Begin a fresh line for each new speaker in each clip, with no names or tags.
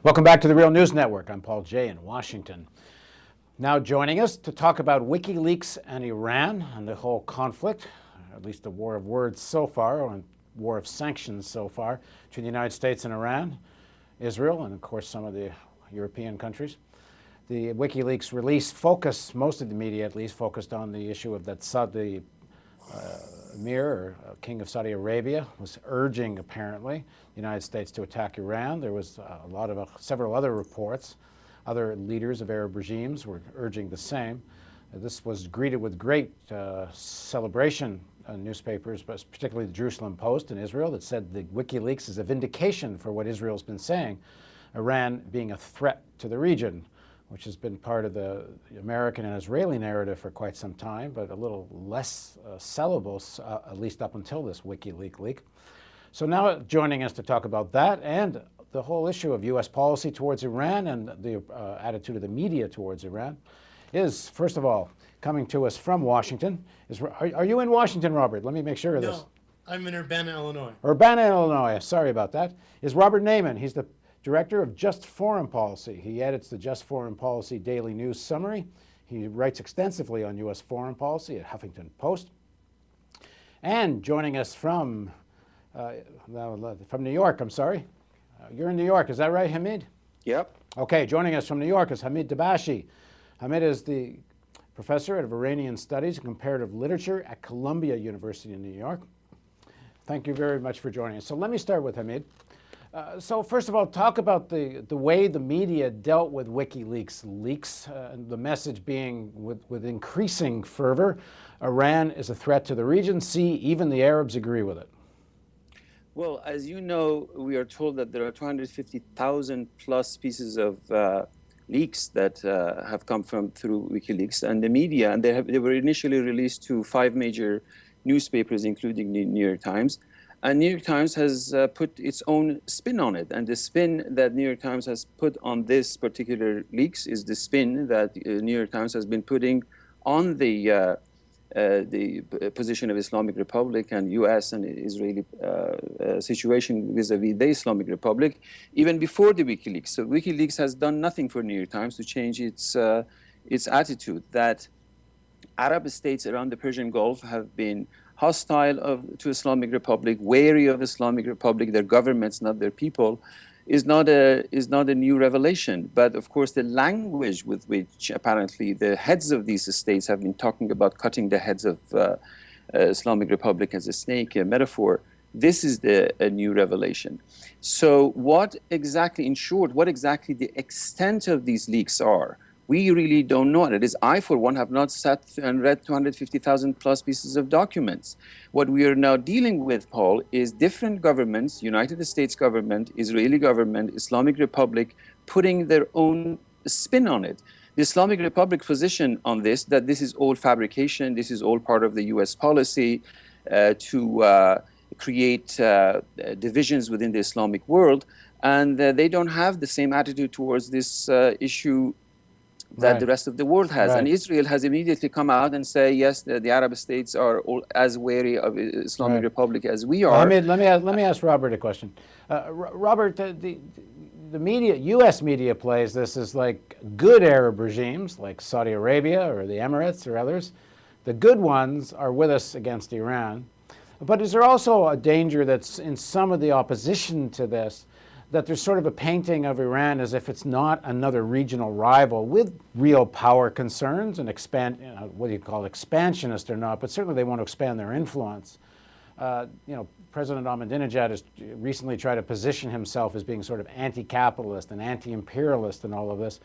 Welcome back to the Real News Network. I'm Paul Jay in Washington. Now joining us to talk about Wikileaks and Iran and the whole conflict, at least the war of words so far, or war of sanctions so far, between the United States and Iran, Israel, and of course some of the European countries. The WikiLeaks release focused, most of the media at least, focused on the issue of that the Emir, or King of Saudi Arabia, was urging, apparently, the United States to attack Iran. There was several other reports. Other leaders of Arab regimes were urging the same. This was greeted with great celebration in newspapers, but particularly the Jerusalem Post in Israel, that said the WikiLeaks is a vindication for what Israel's been saying, Iran being a threat to the region, which has been part of the American and Israeli narrative for quite some time, but a little less sellable, at least up until this WikiLeaks leak. So now joining us to talk about that and the whole issue of U.S. policy towards Iran and the attitude of the media towards Iran is, first of all, coming to us from Washington. Are you in Washington, Robert? Let me make sure of this.
No, I'm in Urbana, Illinois.
Urbana, Illinois. Sorry about that. Is Robert Naiman. He's the Director of Just Foreign Policy. He edits the Just Foreign Policy Daily News Summary. He writes extensively on U.S. foreign policy at Huffington Post. And joining us from New York, I'm sorry. You're in New York, is that right, Hamid?
Yep.
Okay, joining us from New York is Hamid Dabashi. Hamid is the professor of Iranian Studies and Comparative Literature at Columbia University in New York. Thank you very much for joining us. So let me start with Hamid. So first of all, talk about the way the media dealt with WikiLeaks leaks, the message being with increasing fervor, Iran is a threat to the region. See, even the Arabs agree with it.
Well, as you know, we are told that there are 250,000 plus pieces of leaks that have come through WikiLeaks and the media, and they were initially released to 5 major newspapers, including the New York Times. And New York Times has put its own spin on it. And the spin that New York Times has put on this particular leaks is the spin that New York Times has been putting on the position of Islamic Republic and U.S. and Israeli situation vis-a-vis the Islamic Republic, even before the WikiLeaks. So WikiLeaks has done nothing for New York Times to change its attitude that Arab states around the Persian Gulf have been hostile to Islamic Republic, wary of Islamic Republic, their governments, not their people, is not a new revelation. But of course, the language with which apparently the heads of these states have been talking about cutting the heads of Islamic Republic as a snake, a metaphor, this is a new revelation. So what exactly, in short, what exactly the extent of these leaks are, we really don't know. And it is, I, for one, have not sat and read 250,000 plus pieces of documents. What we are now dealing with, Paul, is different governments, United States government, Israeli government, Islamic Republic, putting their own spin on it. The Islamic Republic position on this, that this is all fabrication, this is all part of the US policy to create divisions within the Islamic world. And they don't have the same attitude towards this issue that the rest of the world has. And Israel has immediately come out and say, yes, the Arab states are all as wary of Islamic Republic as we are.
Hamid, let me ask Robert a question. Robert, the media, U.S. media plays this as like good Arab regimes, like Saudi Arabia or the Emirates or others. The good ones are with us against Iran. But is there also a danger that's in some of the opposition to this, that there's sort of a painting of Iran as if it's not another regional rival with real power concerns and whether you call it expansionist or not, but certainly they want to expand their influence. President Ahmadinejad has recently tried to position himself as being sort of anti-capitalist and anti-imperialist and all of this.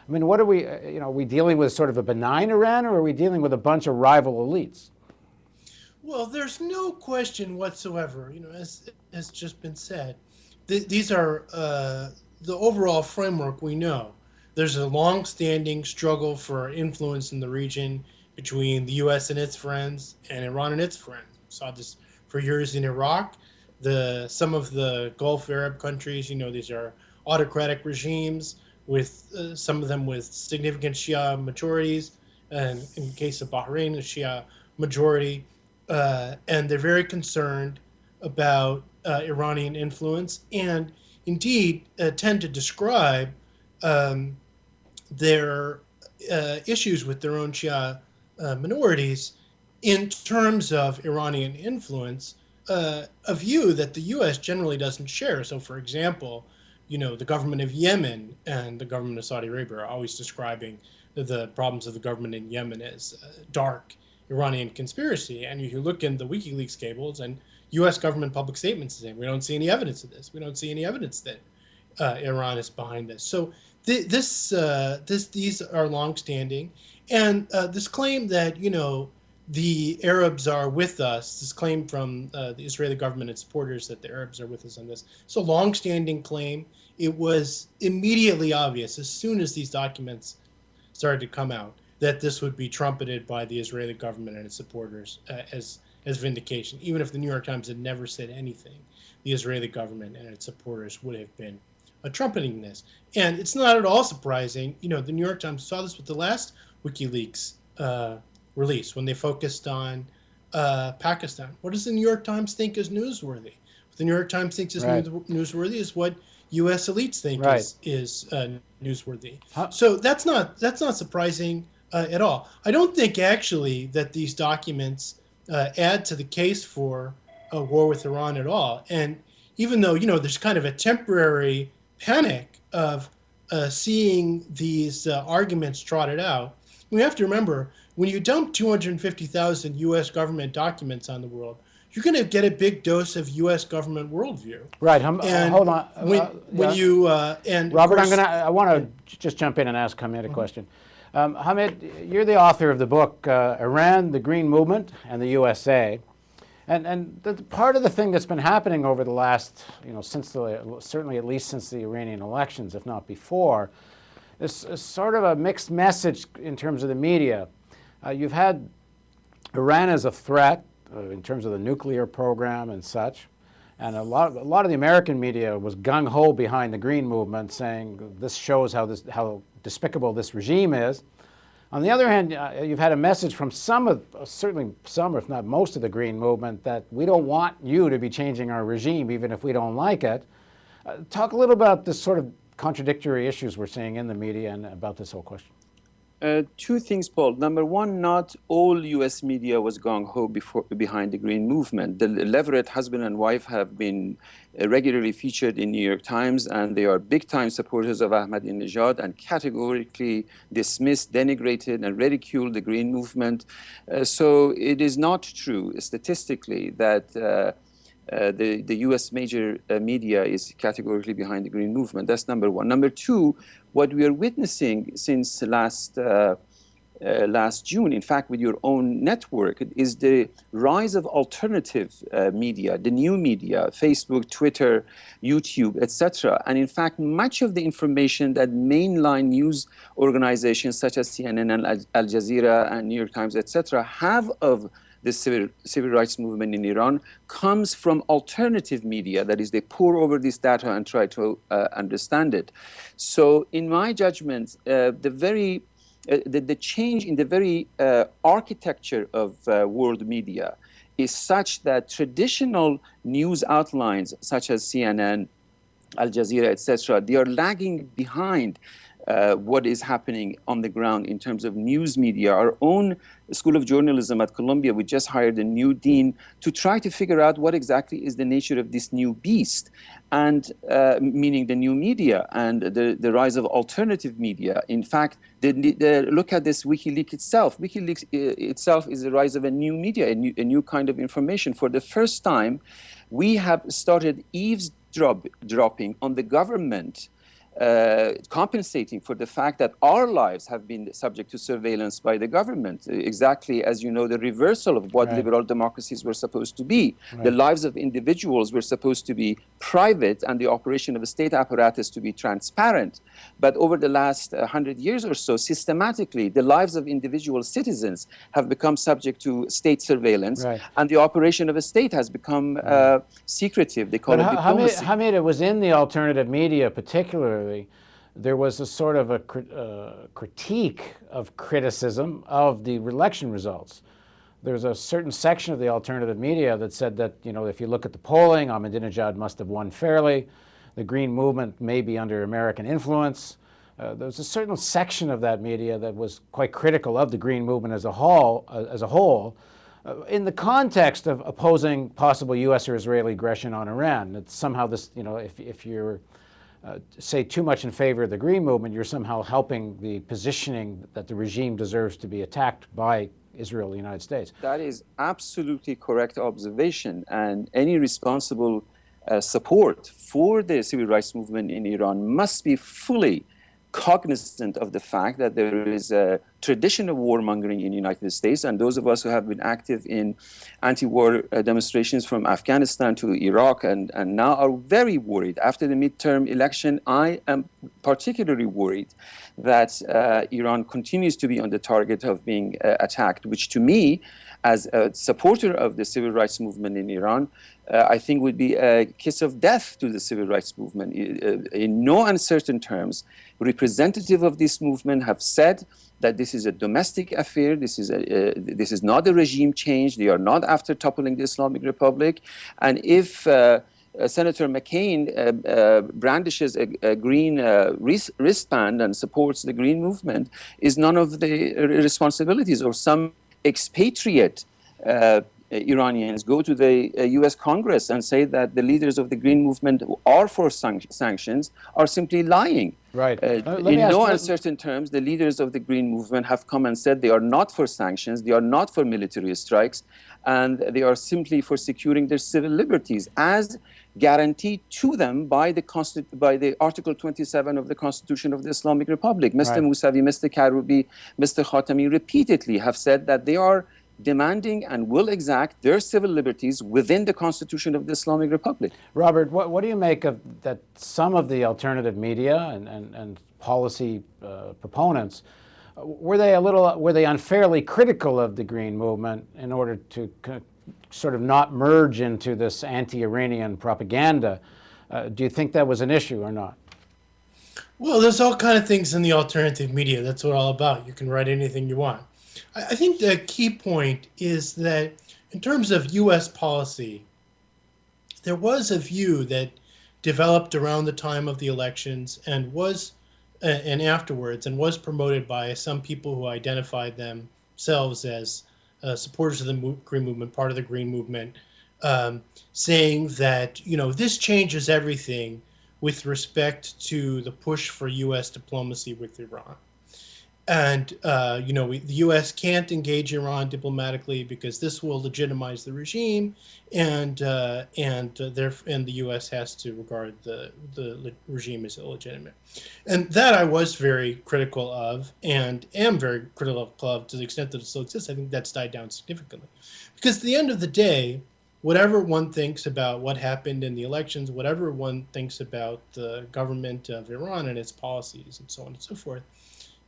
I mean, what are we, are we dealing with sort of a benign Iran, or are we dealing with a bunch of rival elites?
Well, there's no question whatsoever, as just been said. These are the overall framework we know. There's a long-standing struggle for influence in the region between the U.S. and its friends and Iran and its friends. We saw this for years in Iraq. Some of the Gulf Arab countries, these are autocratic regimes with some of them with significant Shia majorities, and in the case of Bahrain, a Shia majority, and they're very concerned about Iranian influence. And indeed tend to describe their issues with their own Shia minorities in terms of Iranian influence, a view that the U.S. generally doesn't share. So, for example, the government of Yemen and the government of Saudi Arabia are always describing the problems of the government in Yemen as dark Iranian conspiracy. And you look in the WikiLeaks cables and U.S. government public statements saying, we don't see any evidence of this. We don't see any evidence that Iran is behind this. So these are longstanding, and this claim that the Arabs are with us, this claim from the Israeli government and supporters that the Arabs are with us on this, it's a longstanding claim. It was immediately obvious as soon as these documents started to come out that this would be trumpeted by the Israeli government and its supporters as vindication. Even if the New York Times had never said anything, the Israeli government and its supporters would have been trumpeting this. And it's not at all surprising. The New York Times saw this with the last WikiLeaks release when they focused on Pakistan. What does the New York Times think is newsworthy? What the New York Times thinks is newsworthy is what U.S. elites think is newsworthy. So that's not surprising at all. I don't think actually that these documents add to the case for a war with Iran at all. And even though there's kind of a temporary panic of seeing these arguments trotted out, we have to remember when you dump 250,000 U.S. government documents on the world, you're going to get a big dose of U.S. government worldview.
Right.
And
hold on.
when you and
Robert, I want to just jump in and ask Hamid a question. Hamid, you're the author of the book Iran, the Green Movement, and the USA. And the part of the thing that's been happening over the last, certainly at least since the Iranian elections, if not before, is sort of a mixed message in terms of the media. You've had Iran as a threat in terms of the nuclear program and such, and a lot of the American media was gung-ho behind the Green Movement, saying this shows how despicable this regime is. On the other hand, you've had a message from certainly some, if not most, of the Green Movement that we don't want you to be changing our regime, even if we don't like it. Talk a little about this sort of contradictory issues we're seeing in the media and about this whole question.
Two things, Paul. Number one, not all U.S. media was gung-ho behind the Green Movement. The Leverett husband and wife have been regularly featured in New York Times, and they are big-time supporters of Ahmadinejad and categorically dismissed, denigrated, and ridiculed the Green Movement. So it is not true statistically that the U.S. major media is categorically behind the Green Movement. That's number one. Number two, what we are witnessing since last June, in fact, with your own network, is the rise of alternative media, the new media, Facebook, Twitter, YouTube, etc. And in fact, much of the information that mainline news organizations such as CNN and Al Jazeera and New York Times, etc., have of the civil rights movement in Iran comes from alternative media. That is, they pore over this data and try to understand it. So in my judgment, the change in the very architecture of world media is such that traditional news outlines such as CNN, Al Jazeera, etc., they are lagging behind what is happening on the ground in terms of news media. Our own School of Journalism at Columbia, we just hired a new dean to try to figure out what exactly is the nature of this new beast, and meaning the new media and the rise of alternative media. In fact, look at this WikiLeaks itself. WikiLeaks itself is the rise of a new media, a new kind of information. For the first time, we have started eavesdropping on the government, compensating for the fact that our lives have been subject to surveillance by the government, exactly as the reversal of what liberal democracies were supposed to be. The lives of individuals were supposed to be private and the operation of a state apparatus to be transparent. But over the last 100 years or so, systematically, the lives of individual citizens have become subject to state surveillance, and the operation of a state has become secretive. They call it diplomacy.
Hamid, it was in the alternative media particularly, there was a sort of a critique of criticism of the election results. There's a certain section of the alternative media that said that, if you look at the polling, Ahmadinejad must have won fairly. the Green Movement may be under American influence. There was a certain section of that media that was quite critical of the Green Movement as a whole, in the context of opposing possible U.S. or Israeli aggression on Iran. That somehow this, if you're say too much in favor of the Green Movement, you're somehow helping the positioning that the regime deserves to be attacked by Israel, the United States.
That is absolutely correct observation, and any responsible support for the civil rights movement in Iran must be fully cognizant of the fact that there is a tradition of warmongering in the United States, and those of us who have been active in anti-war demonstrations from Afghanistan to Iraq and now are very worried. After the midterm election, I am particularly worried that Iran continues to be on the target of being attacked, which to me, as a supporter of the civil rights movement in Iran, I think would be a kiss of death to the civil rights movement. In no uncertain terms, representatives of this movement have said that this is a domestic affair, this is not a regime change, they are not after toppling the Islamic Republic. And if Senator McCain brandishes a green wristband and supports the green movement, is none of the responsibilities, or some expatriate Iranians go to the US Congress and say that the leaders of the Green Movement are for sanctions are simply lying.
Right.
In no uncertain terms, the leaders of the Green Movement have come and said they are not for sanctions, they are not for military strikes, and they are simply for securing their civil liberties as guaranteed to them by the Article 27 of the Constitution of the Islamic Republic. Mr.
Right.
Mousavi, Mr. Karoubi, Mr. Khatami repeatedly have said that they are demanding and will exact their civil liberties within the Constitution of the Islamic Republic.
Robert, what do you make of that some of the alternative media and policy proponents, were they unfairly critical of the Green Movement in order to sort of not merge into this anti-Iranian propaganda? Do you think that was an issue or not?
Well, there's all kind of things in the alternative media. That's what it's all about. You can write anything you want. I think the key point is that in terms of U.S. policy, there was a view that developed around the time of the elections and afterwards, and was promoted by some people who identified themselves as supporters of the Green Movement, part of the Green Movement, saying that, this changes everything with respect to the push for U.S. diplomacy with Iran. And, the U.S. can't engage Iran diplomatically because this will legitimize the regime, and the U.S. has to regard the regime as illegitimate. And that I was very critical of, and am very critical of to the extent that it still exists. I think that's died down significantly. Because at the end of the day, whatever one thinks about what happened in the elections, whatever one thinks about the government of Iran and its policies and so on and so forth,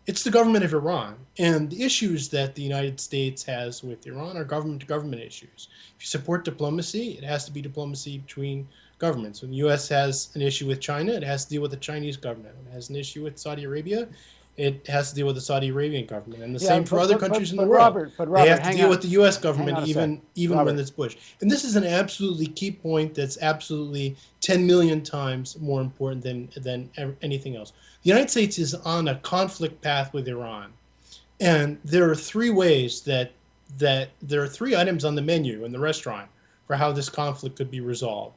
it's the government of Iran. And the issues that the United States has with Iran are government-to-government issues. If you support diplomacy, it has to be diplomacy between governments. When the U.S. has an issue with China, it has to deal with the Chinese government. When it has an issue with Saudi Arabia, it has to deal with the Saudi Arabian government. And the same for other countries in the world.
Robert,
they have to deal with the U.S. government even
Robert.
when it's Bush. And this is an absolutely key point that's absolutely 10 million times more important than anything else. The United States is on a conflict path with Iran. And there are three ways that there are three items on the menu in the restaurant for how this conflict could be resolved: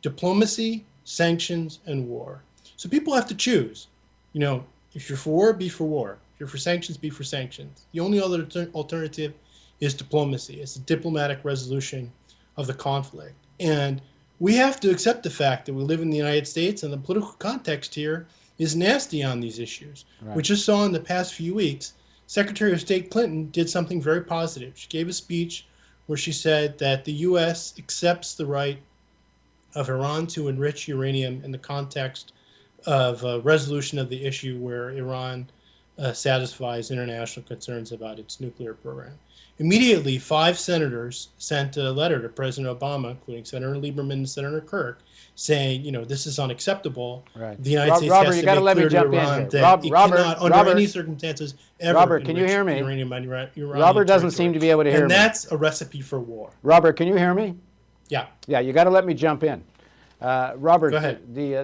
diplomacy, sanctions, and war. So people have to choose. If you're for war, be for war. If you're for sanctions, be for sanctions. The only other alternative is diplomacy. It's a diplomatic resolution of the conflict. And we have to accept the fact that we live in the United States, and the political context here is nasty on these issues.
Right.
We just saw in the past few weeks, Secretary of State Clinton did something very positive. She gave a speech where she said that the U.S. accepts the right of Iran to enrich uranium in the context of a resolution of the issue where Iran satisfies international concerns about its nuclear program. Immediately, 5 senators sent a letter to President Obama, including Senator Lieberman and Senator Kirk, saying, this is unacceptable.
Right.
The United States
Robert,
has
you
to
gotta
make
let me
clear to
jump in
Iran
here.
that it
Robert,
cannot, under
Robert,
any circumstances, ever
Robert, can you
enrich
hear me?
uranium
Robert doesn't seem to be able to hear
and
me.
that's a recipe for war.
Robert, can you hear me?
Yeah.
Yeah, you got to let me jump in. Robert,
Go ahead.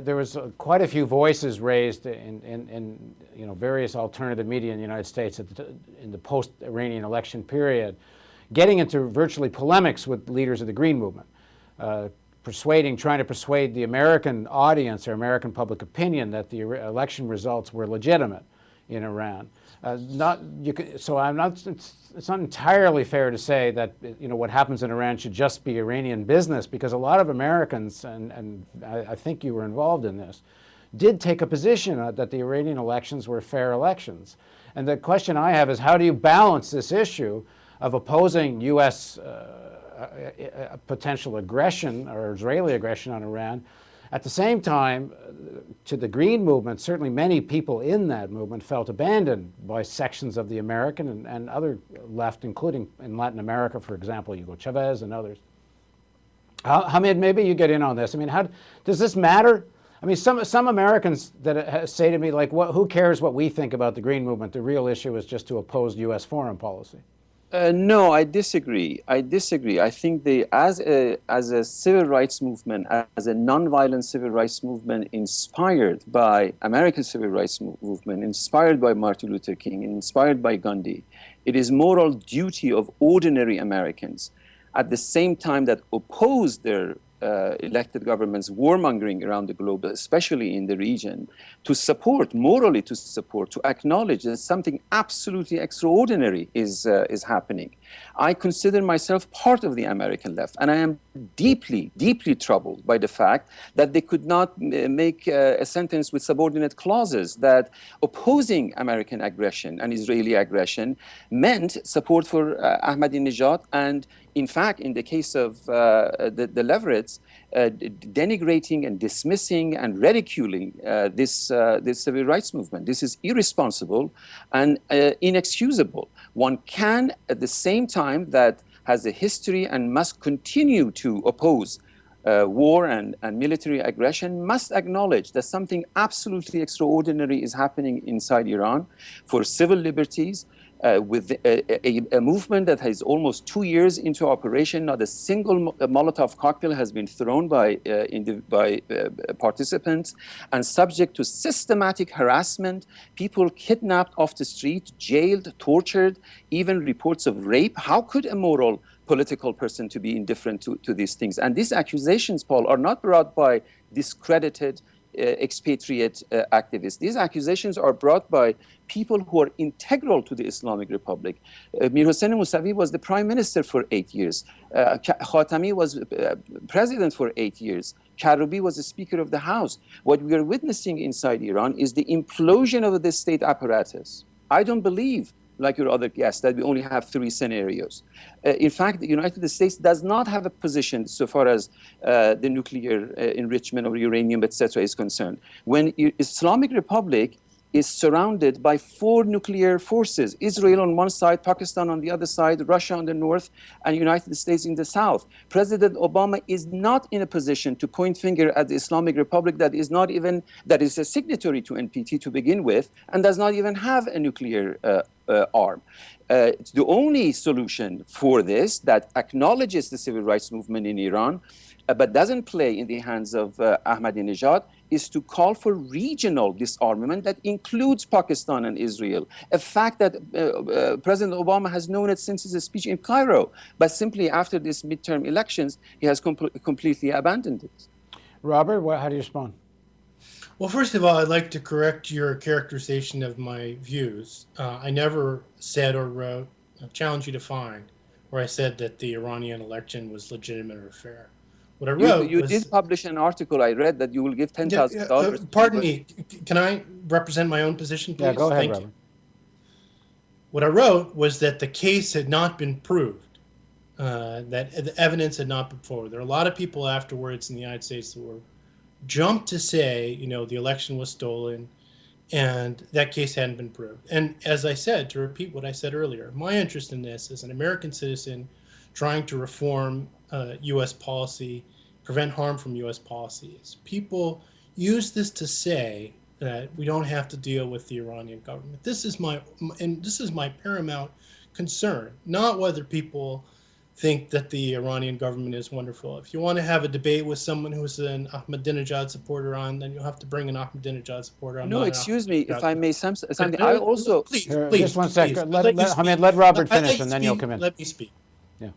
there was quite a few voices raised in various alternative media in the United States in the post-Iranian election period, getting into virtually polemics with leaders of the Green Movement, trying to persuade the American audience or American public opinion that the election results were legitimate in Iran. It's not entirely fair to say that what happens in Iran should just be Iranian business, because a lot of Americans, and I think you were involved in this, did take a position that the Iranian elections were fair elections. And the question I have is, how do you balance this issue of opposing U.S. Potential aggression or Israeli aggression on Iran? At the same time, to the Green Movement, certainly many people in that movement felt abandoned by sections of the American and other left, including in Latin America, for example, Hugo Chavez and others. Hamid, maybe you get in on this. I mean, how does this matter? I mean, some Americans that say to me, like, who cares what we think about the Green Movement? The real issue is just to oppose U.S. foreign policy.
No, I disagree. I think as a civil rights movement, as a nonviolent civil rights movement inspired by American civil rights movement, inspired by Martin Luther King, inspired by Gandhi, it is moral duty of ordinary Americans, at the same time that oppose their elected governments warmongering around the globe, especially in the region, to morally support, to acknowledge that something absolutely extraordinary is happening. I consider myself part of the American left, and I am deeply, deeply troubled by the fact that they could not make a sentence with subordinate clauses, that opposing American aggression and Israeli aggression meant support for Ahmadinejad, and in fact, in the case of the Leverets, denigrating and dismissing and ridiculing this civil rights movement. This is irresponsible and inexcusable. One can, at the same time that has a history and must continue to oppose war and military aggression, must acknowledge that something absolutely extraordinary is happening inside Iran for civil liberties, with a movement that has almost 2 years into operation. Not a single Molotov cocktail has been thrown by participants, and subject to systematic harassment, people kidnapped off the street, jailed, tortured, even reports of rape. How could a moral political person to be indifferent to these things? And these accusations, Paul, are not brought by discredited expatriate activists. These accusations are brought by people who are integral to the Islamic Republic. Mir Hossein Mousavi was the prime minister for 8 years. Khatami was president for 8 years. Karoubi was the speaker of the House. What we are witnessing inside Iran is the implosion of the state apparatus. I don't believe, like your other guests, that we only have 3 scenarios. In fact, the United States does not have a position so far as the nuclear enrichment of uranium, etc., is concerned. When Islamic Republic is surrounded by 4 nuclear forces, Israel on one side, Pakistan on the other side, Russia on the north, and United States in the south. President Obama is not in a position to point finger at the Islamic Republic that is a signatory to NPT to begin with, and does not even have a nuclear arm. It's the only solution for this that acknowledges the civil rights movement in Iran, but doesn't play in the hands of Ahmadinejad, is to call for regional disarmament that includes Pakistan and Israel. A fact that President Obama has known it since his speech in Cairo, but simply after these midterm elections, he has completely abandoned it.
Robert, how do you respond?
Well, first of all, I'd like to correct your characterization of my views. I never said or wrote, I'll challenge you to find, where I said that the Iranian election was legitimate or fair. What I wrote
you did publish an article. I read that you will give $10,000.
Pardon me. Can I represent my own position, please?
Yeah, go ahead,
Thank
Robert.
you. What I wrote was that the case had not been proved, that the evidence had not been forward. There are a lot of people afterwards in the United States that were jumped to say, the election was stolen, and that case hadn't been proved. And as I said, to repeat what I said earlier, my interest in this as an American citizen trying to reform U.S. policy, prevent harm from U.S. policies. People use this to say that we don't have to deal with the Iranian government. This is my paramount concern, not whether people think that the Iranian government is wonderful. If you want to have a debate with someone who's an Ahmadinejad supporter on, then you'll have to bring an Ahmadinejad supporter. I'm
No,
not an
excuse me, if I
Ahmadinejad
may
supporter.
something. I also
Please,
Here,
please,
just one
please.
second.
Let me
Hamid,
speak.
let Robert
I
finish,
let
and
you
then you'll
speak.
come in.
Let me speak.
Yeah.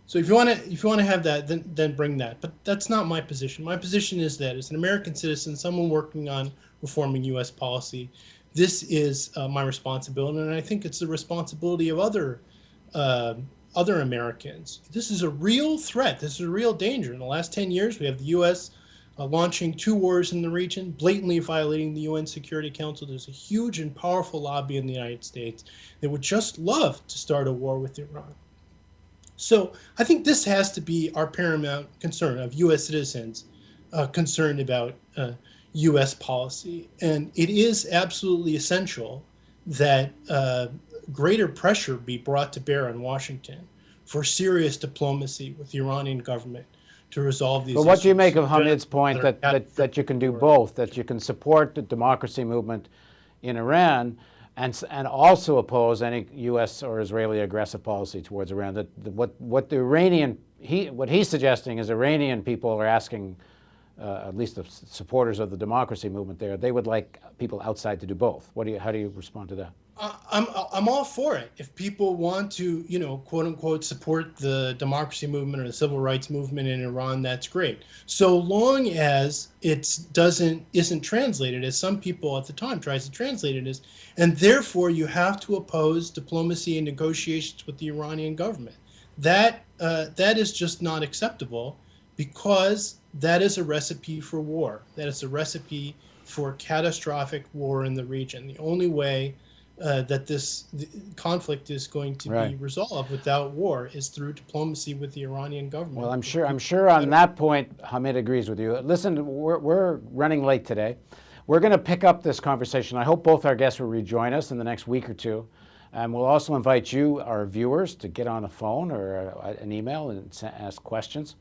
So if you want to have that, then bring that. But that's not my position. My position is that as an American citizen, someone working on reforming U.S. policy, this is my responsibility, and I think it's the responsibility of uh, other Americans. This is a real threat. This is a real danger. In the last 10 years, we have the U.S. Launching 2 wars in the region, blatantly violating the UN Security Council. There's a huge and powerful lobby in the United States that would just love to start a war with Iran. So I think this has to be our paramount concern of U.S. citizens concerned about U.S. policy. And it is absolutely essential that greater pressure be brought to bear on Washington for serious diplomacy with the Iranian government to resolve these
But
issues.
what do you make of Hamid's point
that are
that you can do both, that you can support the democracy movement in Iran and also oppose any U.S. or Israeli aggressive policy towards Iran? What he's suggesting is Iranian people are asking, at least the supporters of the democracy movement there, they would like people outside to do both. How do you respond to that?
I'm all for it. If people want to, quote unquote, support the democracy movement or the civil rights movement in Iran, that's great. So long as it isn't translated as some people at the time tries to translate it as, and therefore you have to oppose diplomacy and negotiations with the Iranian government. That is just not acceptable, because that is a recipe for war. That is a recipe for catastrophic war in the region. The only way that this conflict is going to be resolved without war is through diplomacy with the Iranian government.
Well, I'm sure on that point, Hamid agrees with you. Listen, we're running late today. We're going to pick up this conversation. I hope both our guests will rejoin us in the next week or two. And we'll also invite you, our viewers, to get on a phone or an email and ask questions.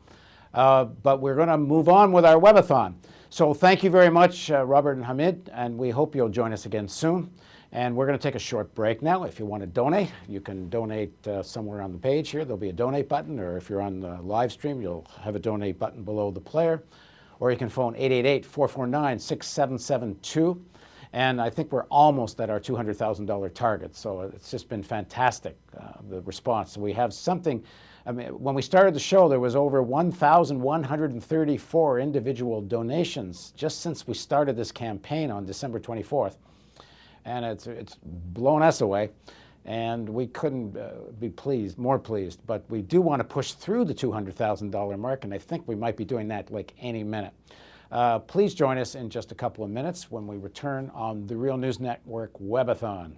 But we're going to move on with our webathon. So thank you very much, Robert and Hamid, and we hope you'll join us again soon. And we're going to take a short break now. If you want to donate, you can donate somewhere on the page here. There'll be a donate button, or if you're on the live stream, you'll have a donate button below the player. Or you can phone 888-449-6772. And I think we're almost at our $200,000 target. So it's just been fantastic, the response. So we have something. I mean, when we started the show, there was over 1,134 individual donations just since we started this campaign on December 24th. And it's blown us away, and we couldn't be more pleased. But we do want to push through the $200,000 mark, and I think we might be doing that like any minute. Please join us in just a couple of minutes when we return on the Real News Network Webathon.